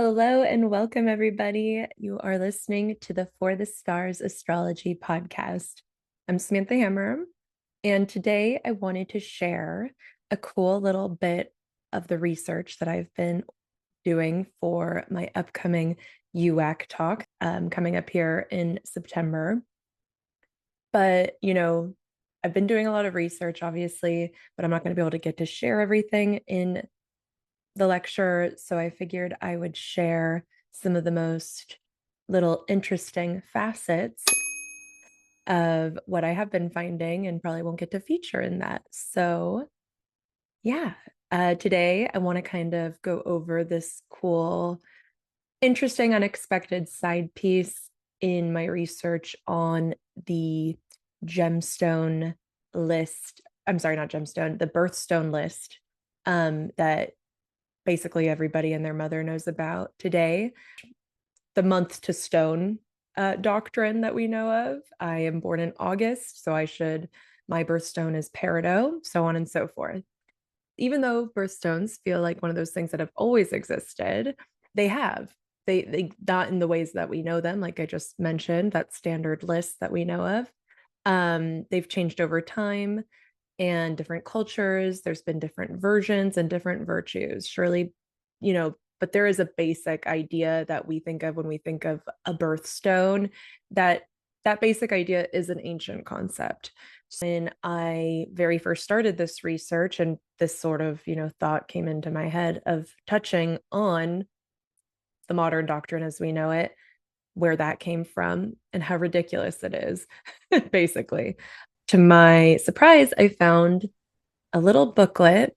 Hello and welcome, everybody. You are listening to the For the Stars Astrology podcast. I'm Samantha Hammer, and today I wanted to share a cool little bit of the research that I've been doing for my upcoming UAC talk coming up here in September. But, I've been doing a lot of research, obviously, but I'm not going to be able to get to share everything in the lecture, so I figured I would share some of the most little interesting facets of what I have been finding and probably won't get to feature in that. So, yeah, today I want to kind of go over this cool, interesting, unexpected side piece in my research on the gemstone list. I'm sorry, not gemstone, the birthstone list that basically everybody and their mother knows about today. The month to stone doctrine that we know of. I am born in August, so my birthstone is peridot, so on and so forth. Even though birthstones feel like one of those things that have always existed, they have. They not in the ways that we know them, like I just mentioned, that standard list that we know of. They've changed over time and different cultures. There's been different versions and different virtues. Surely, but there is a basic idea that we think of when we think of a birthstone, that basic idea is an ancient concept. When I very first started this research and this sort of, thought came into my head of touching on the modern doctrine as we know it, where that came from and how ridiculous it is, basically. To my surprise, I found a little booklet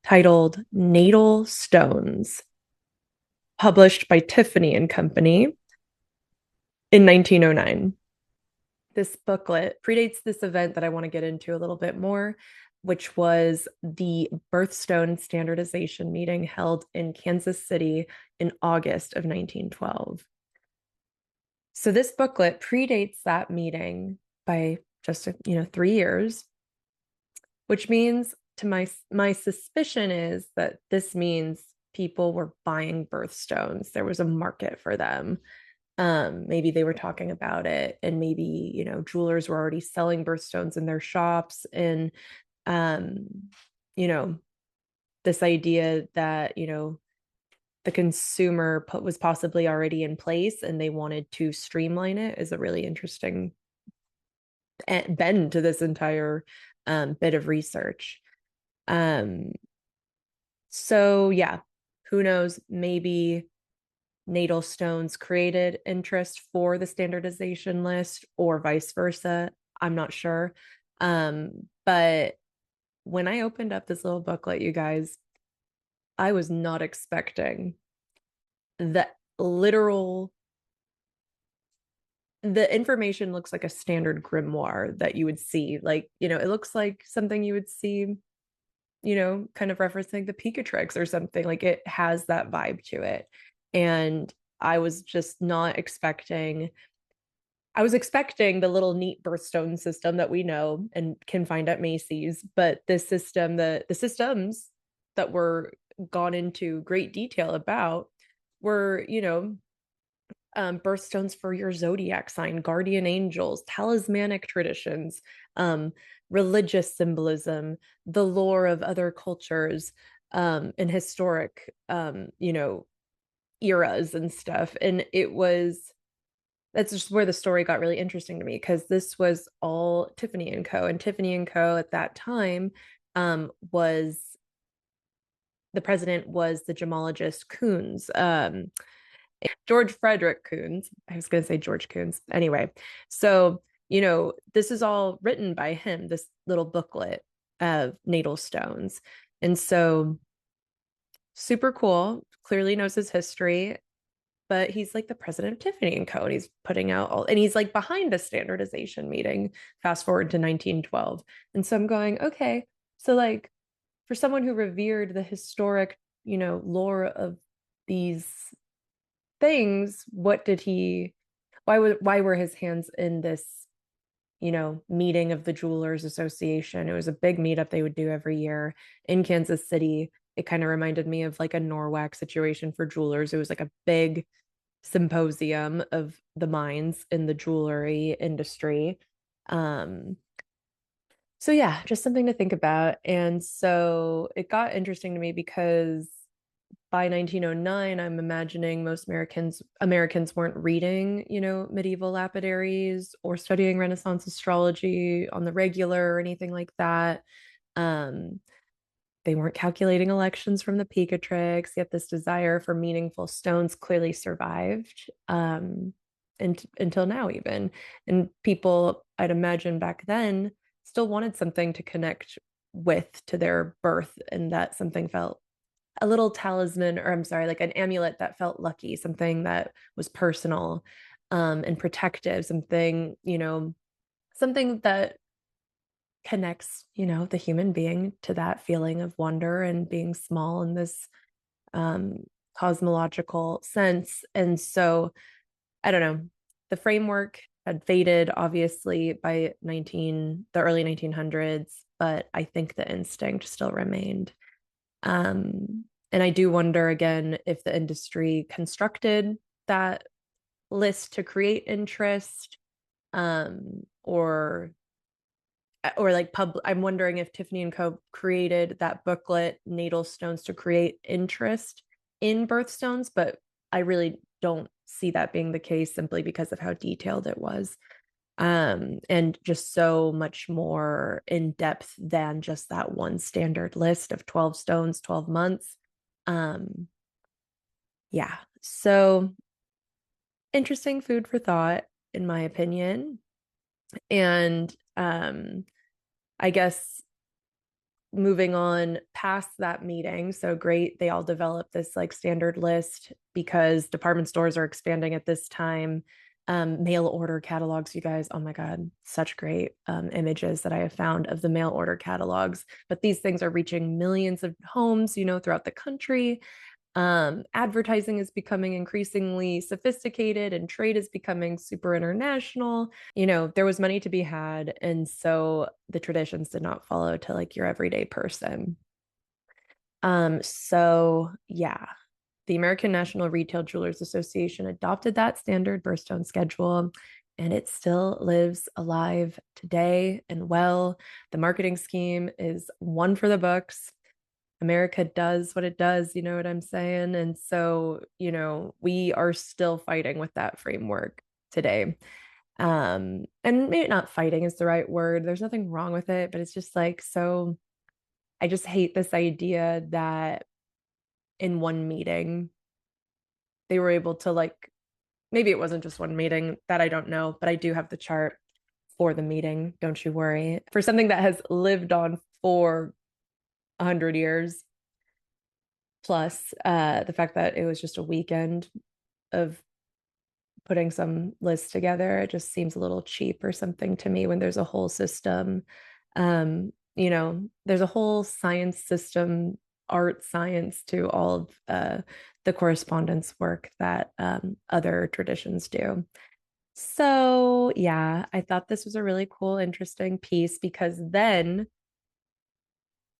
titled Natal Stones, published by Tiffany and Company in 1909. This booklet predates this event that I want to get into a little bit more, which was the Birthstone Standardization meeting held in Kansas City in August of 1912. So this booklet predates that meeting by just 3 years, which means to my suspicion is that this means people were buying birthstones. There was a market for them. Maybe they were talking about it, and maybe jewelers were already selling birthstones in their shops, and um, you know this idea that the consumer was possibly already in place, and they wanted to streamline it is a really interesting bend to this entire bit of research. So yeah, who knows? Maybe natal stones created interest for the standardization list or vice versa. I'm not sure. But when I opened up this little booklet, you guys, I was not expecting the literal the information looks like a standard grimoire that you would see. Like, it looks like something you would see, kind of referencing the Pikatrix or something. Like it has that vibe to it. And I was just not expecting, I was expecting the little neat birthstone system that we know and can find at Macy's, but this system, the systems that were gone into great detail about were, birthstones for your zodiac sign, guardian angels, talismanic traditions, religious symbolism, the lore of other cultures, and historic, eras and stuff. And that's just where the story got really interesting to me, because this was all Tiffany and Co. And Tiffany and Co. at that time was the president was the gemologist Kunz. George Frederick Kunz. I was going to say George Kunz. Anyway, so, this is all written by him, this little booklet of natal stones. And so, super cool. Clearly knows his history, but he's like the president of Tiffany and Co. And he's putting out and he's like behind a standardization meeting. Fast forward to 1912. And so I'm going, okay, so like for someone who revered the historic, lore of these things, why were his hands in this, meeting of the Jewelers Association? It was a big meetup they would do every year in Kansas City. it kind of reminded me of like a Norwalk situation for jewelers. It was like a big symposium of the minds in the jewelry industry. Um, so yeah, just something to think about. And so it got interesting to me because by 1909, I'm imagining most Americans weren't reading, medieval lapidaries or studying Renaissance astrology on the regular or anything like that. Um, they weren't calculating elections from the Picatrix, yet this desire for meaningful stones clearly survived until now, even. And people, I'd imagine back then, still wanted something to connect with to their birth, and that something felt a little talisman, or I'm sorry, like an amulet that felt lucky, something that was personal and protective, something that connects, the human being to that feeling of wonder and being small in this um, cosmological sense. And so, I don't know, the framework had faded obviously by the early 1900s, but I think the instinct still remained. And I do wonder again if the industry constructed that list to create interest, or like I'm wondering if Tiffany and Co created that booklet Natal Stones to create interest in birthstones, but I really don't see that being the case simply because of how detailed it was. And just so much more in depth than just that one standard list of 12 stones, 12 months. Um, yeah. So interesting food for thought, in my opinion. And I guess moving on past that meeting, so great, they all developed this like standard list because department stores are expanding at this time. Mail order catalogs, you guys, oh my God, such great images that I have found of the mail order catalogs. But these things are reaching millions of homes, throughout the country. Advertising is becoming increasingly sophisticated and trade is becoming super international. There was money to be had. And so the traditions did not follow to like your everyday person. So yeah, the American National Retail Jewelers Association adopted that standard birthstone schedule, and it still lives alive today and well. The marketing scheme is one for the books. America does what it does, you know what I'm saying? And so, we are still fighting with that framework today. And maybe not fighting is the right word. There's nothing wrong with it, but it's just like, so I just hate this idea that in one meeting they were able to like, maybe it wasn't just one meeting, that I don't know, but I do have the chart for the meeting, don't you worry, for something that has lived on for 100 years plus. The fact that it was just a weekend of putting some lists together, it just seems a little cheap or something to me when there's a whole system. There's a whole science system, art science to all of the correspondence work that other traditions do. So yeah, I thought this was a really cool, interesting piece because then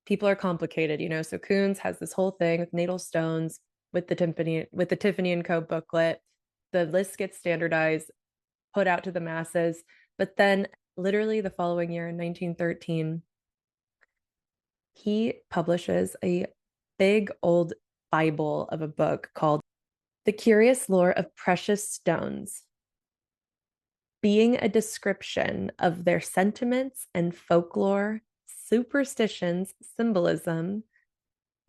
people are complicated, So Kunz has this whole thing with Natal Stones, with the Tiffany and Co booklet. The list gets standardized, put out to the masses. But then literally the following year in 1913, he publishes a big old Bible of a book called The Curious Lore of Precious Stones, being a description of their sentiments and folklore, superstitions, symbolism,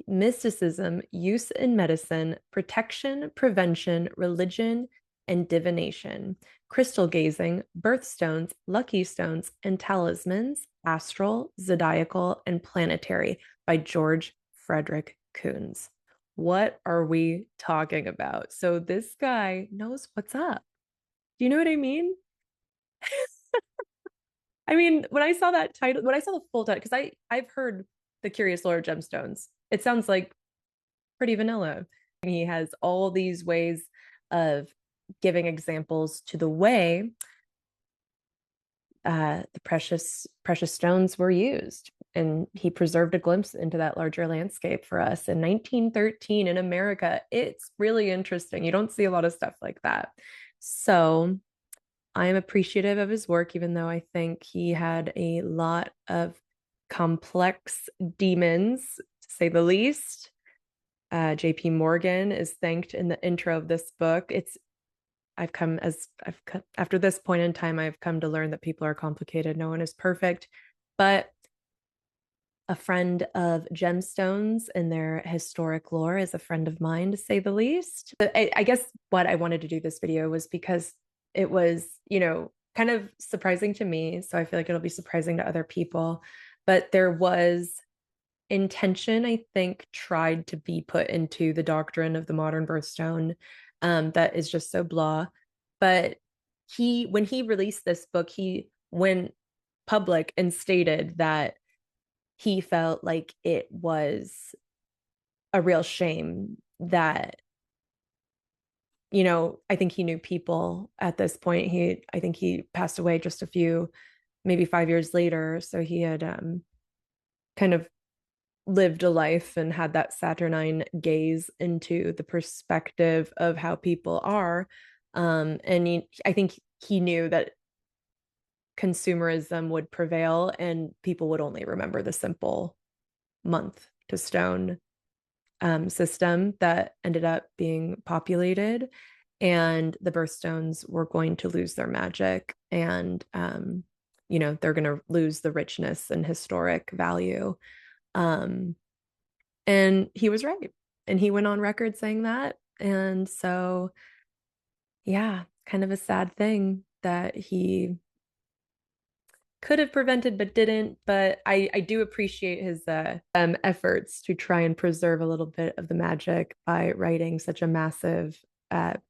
mysticism, use in medicine, protection, prevention, religion, and divination, crystal gazing, birthstones, lucky stones, and talismans, astral, zodiacal, and planetary by George Frederick Kunz. What are we talking about? So this guy knows what's up. Do you know what I mean? I mean, when I saw that title, when I saw the full title, because I've heard The Curious Lore of Gemstones, it sounds like pretty vanilla. He has all these ways of giving examples to the way the precious stones were used. and he preserved a glimpse into that larger landscape for us in 1913 in America. It's really interesting. You don't see a lot of stuff like that. So I am appreciative of his work, even though I think he had a lot of complex demons, to say the least. JP Morgan is thanked in the intro of this book. After this point in time, I've come to learn that people are complicated. No one is perfect, but a friend of gemstones and their historic lore is a friend of mine, to say the least. I guess what I wanted to do this video was because it was, kind of surprising to me. So I feel like it'll be surprising to other people. But there was intention, I think, tried to be put into the doctrine of the modern birthstone, that is just so blah. But when he released this book, he went public and stated that he felt like it was a real shame that, I think he knew people at this point. I think he passed away just maybe 5 years later. So he had kind of lived a life and had that Saturnine gaze into the perspective of how people are. And I think he knew that consumerism would prevail and people would only remember the simple month to stone system that ended up being populated, and the birthstones were going to lose their magic, and they're going to lose the richness and historic value. And he was right, and he went on record saying that. And so, yeah, kind of a sad thing that he could have prevented but didn't. But I do appreciate his efforts to try and preserve a little bit of the magic by writing such a massive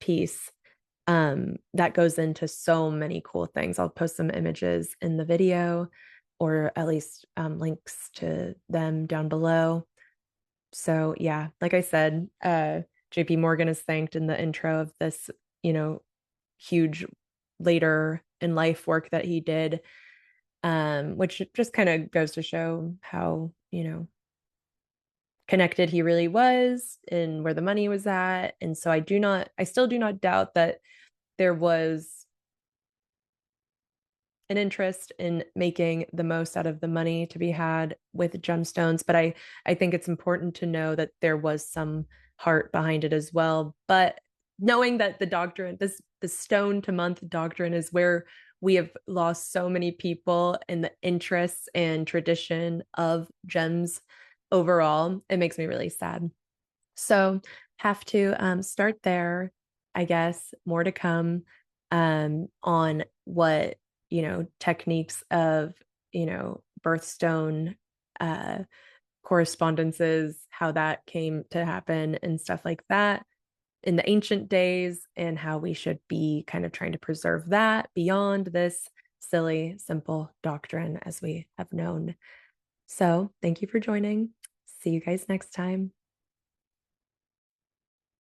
piece that goes into so many cool things. I'll post some images in the video, or at least links to them down below. So yeah, like I said, JP Morgan is thanked in the intro of this, huge later in life work that he did, which just kind of goes to show how, connected he really was and where the money was at. And so I still do not doubt that there was an interest in making the most out of the money to be had with gemstones. But I think it's important to know that there was some heart behind it as well. But knowing that the doctrine, the stone to month doctrine, is where we have lost so many people in the interests and tradition of gems overall, it makes me really sad. So have to start there, I guess. More to come on what, techniques of, birthstone correspondences, how that came to happen and stuff like that in the ancient days, and how we should be kind of trying to preserve that beyond this silly, simple doctrine as we have known. So thank you for joining. See you guys next time.